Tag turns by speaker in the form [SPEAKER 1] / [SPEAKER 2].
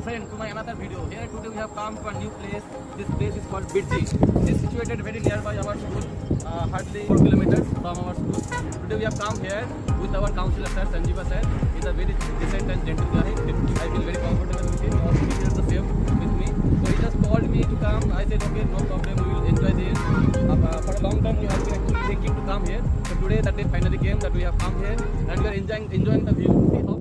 [SPEAKER 1] welcome friend to my another video. Here today we have come to a new place. This place is called Birji. It is situated very nearby our school, hardly 4 kilometers from our school. Today we have come here with our councillor sir, Sanjeeva sir. He is a very decent and gentle guy. I feel very comfortable with him. He also feels the same with me. So he just called me to come. I said okay, no problem, we will enjoy this. For a long time we have been actually thinking to come here. So today that day finally came that we have come here and we are enjoying the view. See how